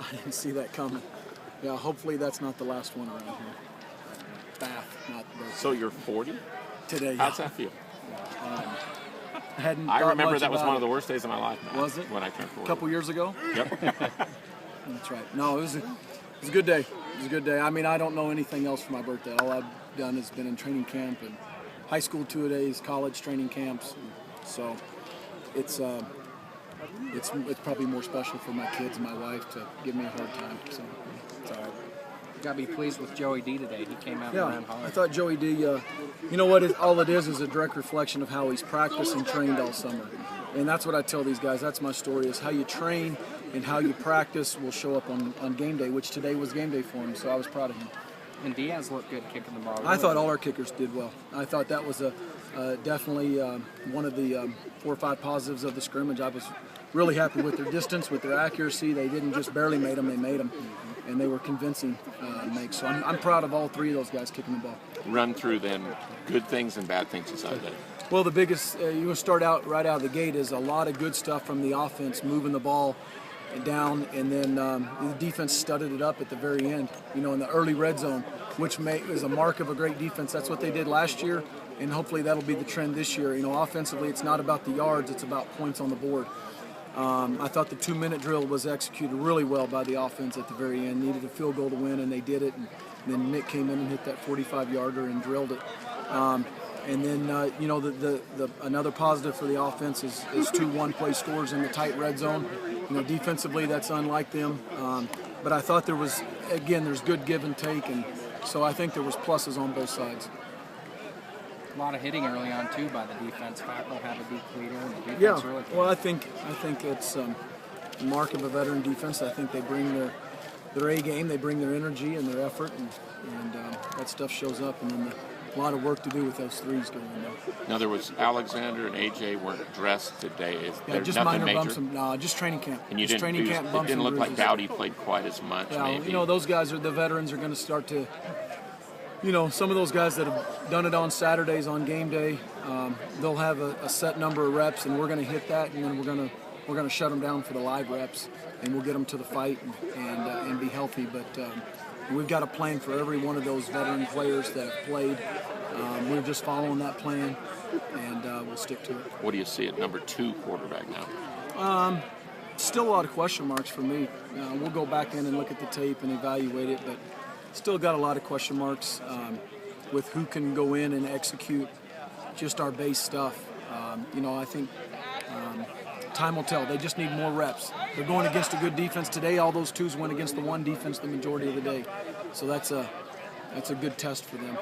I didn't see that coming. Yeah, hopefully that's not the last one around here. Bath, not birthday. So you're 40? Today. How's that feel? I remember that was one of the worst days of my life. Matt, Was it? When I turned 40. A couple years ago? Yep. That's right. No, it was a good day. It was a good day. I mean, I don't know anything else for my birthday. All I've done has been in training camp and high school 2-a-days, college training camps. So it's probably more special for my kids and my wife to give me a hard time. So it's all right. You got to be pleased with Joey D today. He came out and ran hard. I thought Joey D, you know what, all it is a direct reflection of how he's practiced and trained all summer. And that's what I tell these guys. That's my story, is how you train and how you practice will show up on game day, which today was game day for him, so I was proud of him. And Diaz looked good kicking the ball. Really. I thought all our kickers did well. I thought that was definitely one of the 4 or 5 positives of the scrimmage. I was really happy with their distance, with their accuracy. They didn't just barely make them, they made them. And they were convincing makes. So I'm proud of all 3 of those guys kicking the ball. Run through then good things and bad things inside that. Well, the biggest, you want to start out right out of the gate, is a lot of good stuff from the offense, moving the ball down, and then the defense studded it up at the very end, in the early red zone, which is a mark of a great defense. That's what they did last year, and hopefully that'll be the trend this year. Offensively, it's not about the yards, it's about points on the board. I thought the 2-minute drill was executed really well by the offense at the very end. Needed a field goal to win, and they did it. And then Nick came in and hit that 45-yarder and drilled it. And then, another positive for the offense is 2 one-play scores in the tight red zone. Defensively, that's unlike them. But I thought there's good give and take, and so I think there was pluses on both sides. A lot of hitting early on too by the defense. Fackrell had a deep leader, and the defense really. Well, I think it's a mark of a veteran defense. I think they bring their A game, they bring their energy and their effort, and that stuff shows up. And then a lot of work to do with those threes going in there. Now there was Alexander and AJ weren't dressed today. Is there just nothing minor major? bumps. No, just training camp. And you just didn't. training camp bumps. It didn't look like bruises. Dowdy played quite as much. Yeah, maybe. those guys the veterans are going to start to. Some of those guys that have done it on Saturdays on game day, they'll have a set number of reps, and we're going to hit that, and then we're going to shut them down for the live reps, and we'll get them to the fight and be healthy. But we've got a plan for every one of those veteran players that have played. We're just following that plan, and we'll stick to it. What do you see at number 2 quarterback now? Still a lot of question marks for me. We'll go back in and look at the tape and evaluate it, but still got a lot of question marks with who can go in and execute just our base stuff. I think time will tell. They just need more reps. They're going against a good defense today. All those 2s went against the 1 defense the majority of the day. So that's a good test for them.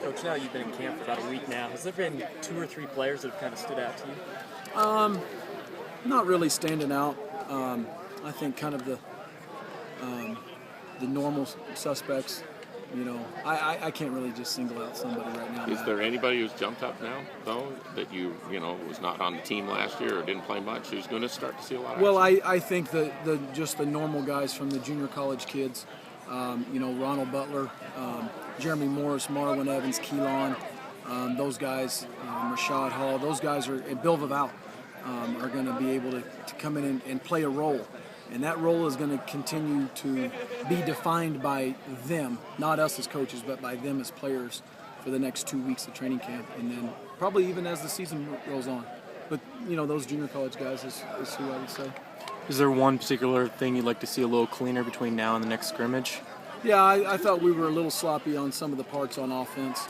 Coach, now you've been in camp for about a week now. Has there been 2 or 3 players that have kind of stood out to you? Not really standing out. I think kind of the normal suspects. I can't really just single out somebody right now. Is there anybody who's jumped up now, though, that was not on the team last year or didn't play much, who's going to start to see a lot of Well, action? I think just the normal guys from the junior college kids, Ronald Butler, Jeremy Morris, Marlon Evans, Keelan, those guys, Rashad Hall, those guys and Bill Vival are going to be able to come in and play a role. And that role is going to continue to be defined by them, not us as coaches, but by them as players for the next 2 weeks of training camp, and then probably even as the season goes on. But, those junior college guys is who I would say. Is there one particular thing you'd like to see a little cleaner between now and the next scrimmage? Yeah, I thought we were a little sloppy on some of the parts on offense.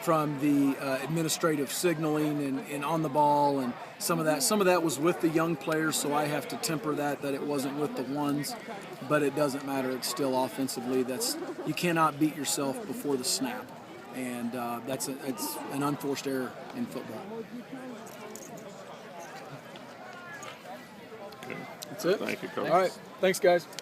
From the administrative signaling and on the ball, and some of that was with the young players, so I have to temper that it wasn't with the ones, but it doesn't matter. It's still offensively. You cannot beat yourself before the snap, and it's an unforced error in football. That's it. Thank you, Coach. All right, thanks, guys.